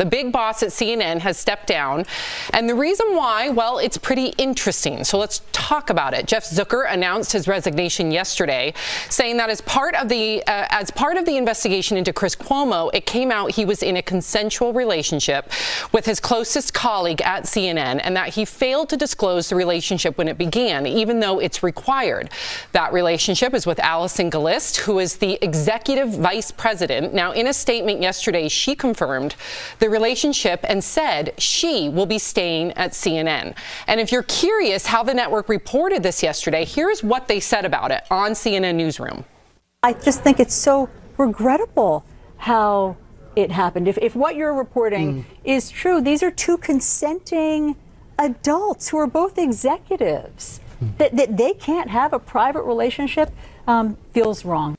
The big boss at CNN has stepped down. And the reason why, well, it's pretty interesting. So let's talk about it. Jeff Zucker announced his resignation yesterday, saying that as part of the investigation into Chris Cuomo, it came out he was in a consensual relationship with his closest colleague at CNN, and that he failed to disclose the relationship when it began, even though it's required. That relationship is with Allison Gollust, who is the executive vice president. Now, in a statement yesterday, she confirmed the relationship and said she will be staying at CNN. And if you're curious how the network reported this yesterday, here's what they said about it on CNN Newsroom. I just think it's so regrettable how it happened. If what you're reporting is true, these are two consenting adults who are both executives. That they can't have a private relationship feels wrong.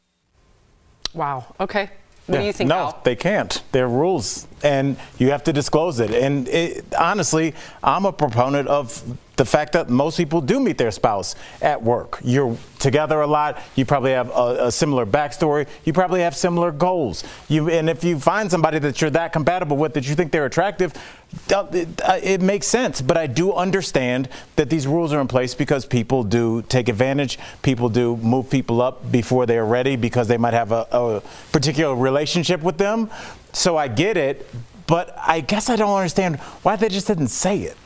Wow. Okay. What do you think, No, Al? they can't. There are rules, and you have to disclose it. And honestly, I'm a proponent of the fact that most people do meet their spouse at work. You're together a lot. You probably have a similar backstory. You probably have similar goals. And if you find somebody that you're that compatible with, that you think they're attractive, it makes sense. But I do understand that these rules are in place because people do take advantage. People do move people up before they're ready because they might have a particular relationship with them. So I get it, but I guess I don't understand why they just didn't say it.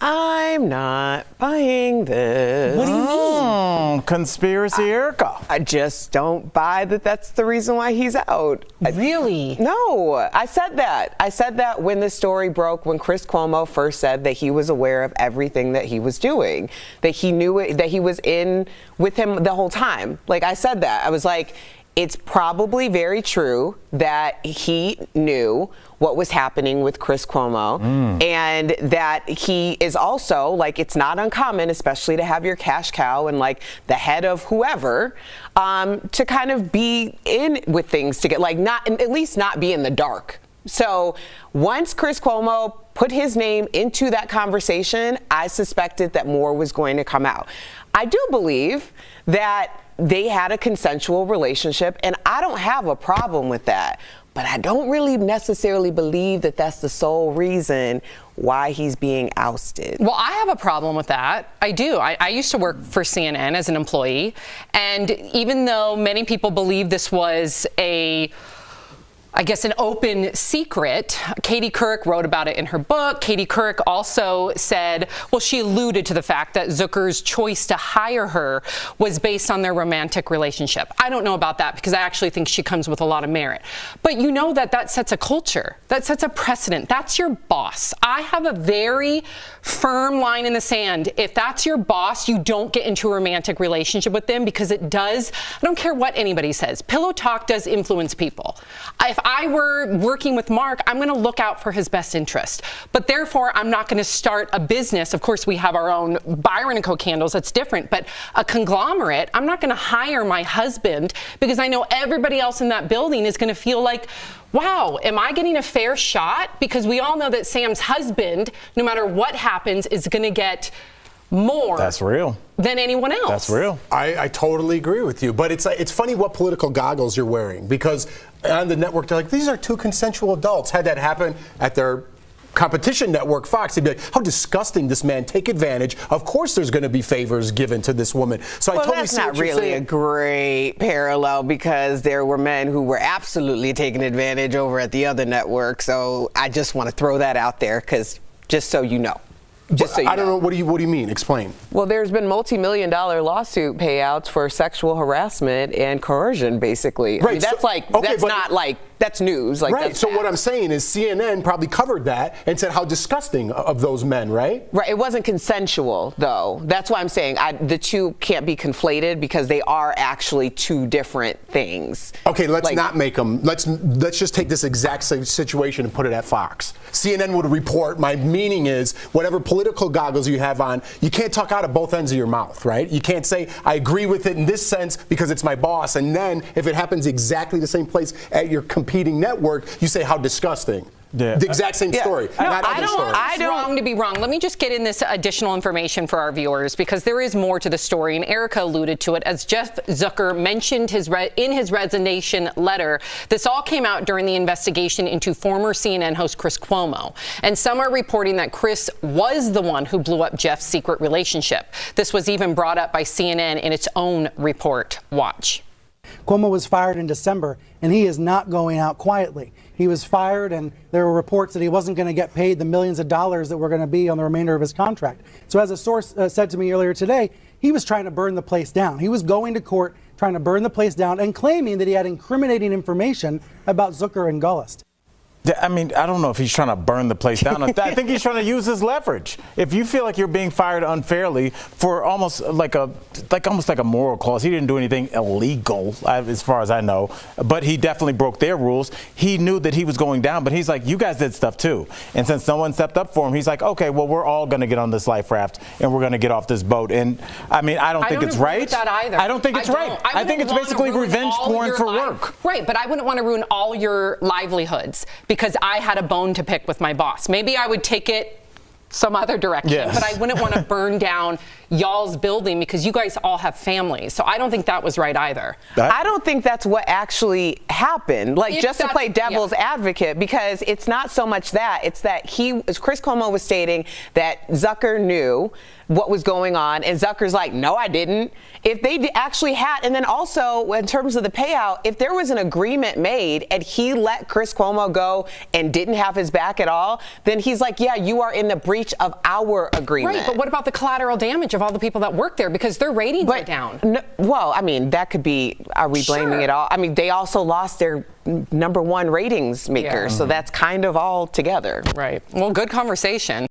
I'm not buying this. What do you mean? Conspiracy Erica. I just don't buy that that's the reason why he's out. Really? No, I said that. I said that when the story broke, when Chris Cuomo first said that he was aware of everything that he was doing, that he knew it, that he was in with him the whole time. Like, I said that. I was like, it's probably very true that he knew what was happening with Chris Cuomo, and that he is also, like, it's not uncommon, especially to have your cash cow and like the head of whoever, to kind of be in with things to get, like, not, at least not be in the dark. So once Chris Cuomo put his name into that conversation, I suspected that more was going to come out. I do believe that they had a consensual relationship, and I don't have a problem with that. But I don't really necessarily believe that that's the sole reason why he's being ousted. Well, I have a problem with that. I do. I used to work for CNN as an employee. And even though many people believe this was an open secret, Katie Couric wrote about it in her book. Katie Couric also said, well, she alluded to the fact that Zucker's choice to hire her was based on their romantic relationship. I don't know about that because I actually think she comes with a lot of merit. But you know that sets a culture. That sets a precedent. That's your boss. I have a very firm line in the sand. If that's your boss, you don't get into a romantic relationship with them because it does, I don't care what anybody says, pillow talk does influence people. If I were working with Mark, I'm going to look out for his best interest. But therefore, I'm not going to start a business. Of course, we have our own Byron & Co. candles. That's different. But a conglomerate, I'm not going to hire my husband because I know everybody else in that building is going to feel like, wow, am I getting a fair shot? Because we all know that Sam's husband, no matter what happens, is going to get more. That's real. Than anyone else. That's real. I totally agree with you. But it's funny what political goggles you're wearing, because on the network, they're like, these are two consensual adults. Had that happen at their competition network, Fox, they'd be like, how disgusting, this man, take advantage. Of course there's going to be favors given to this woman. So I totally see what you're saying. That's not really a great parallel, because there were men who were absolutely taking advantage over at the other network. So I just want to throw that out there, because just so you know. Just so you I don't know. What do you mean? Explain. Well, there's been multi-million-dollar lawsuit payouts for sexual harassment and coercion, basically. Right. I mean, that's that's news. Like, right. So what I'm saying is CNN probably covered that and said how disgusting of those men, right? Right. It wasn't consensual, though. That's why I'm saying the two can't be conflated, because they are actually two different things. Okay, let's not make them. Let's just take this exact same situation and put it at Fox. CNN would report. My meaning is, whatever political goggles you have on, you can't talk out of both ends of your mouth, right? You can't say, I agree with it in this sense because it's my boss, and then if it happens exactly the same place at your competing network, you say how disgusting. Yeah. The exact same story, No, not other stories. It's wrong to be wrong. Let me just get in this additional information for our viewers because there is more to the story, and Erica alluded to it. As Jeff Zucker mentioned in his resignation letter, this all came out during the investigation into former CNN host Chris Cuomo. And some are reporting that Chris was the one who blew up Jeff's secret relationship. This was even brought up by CNN in its own report. Watch. Cuomo was fired in December, and he is not going out quietly. He was fired, and there were reports that he wasn't going to get paid the millions of dollars that were going to be on the remainder of his contract. So as a source said to me earlier today, he was trying to burn the place down. He was going to court trying to burn the place down and claiming that he had incriminating information about Zucker and Gollust. I mean, I don't know if he's trying to burn the place down. I think he's trying to use his leverage. If you feel like you're being fired unfairly for almost like a moral clause, he didn't do anything illegal, as far as I know, but he definitely broke their rules. He knew that he was going down, but he's like, you guys did stuff too. And since no one stepped up for him, he's like, okay, well, we're all going to get on this life raft and we're going to get off this boat. And I mean, I don't think it's right. With that either. I don't think it's right. I think it's basically revenge porn for work. Right, but I wouldn't want to ruin all your livelihoods because I had a bone to pick with my boss. Maybe I would take it some other direction, yes. But I wouldn't want to burn down y'all's building because you guys all have families. So I don't think that was right either. I don't think that's what actually happened. Like, just to play devil's advocate, because it's not so much that, it's that Chris Cuomo was stating that Zucker knew what was going on, and Zucker's like, no, I didn't. If they actually had, and then also in terms of the payout, if there was an agreement made and he let Chris Cuomo go and didn't have his back at all, then he's like, yeah, you are in the breach of our agreement. Right, but what about the collateral damage of all the people that work there because their ratings are down? Well, I mean, that could be, are we blaming it all? I mean, they also lost their #1 ratings maker, so that's kind of all together. Right. Well, good conversation.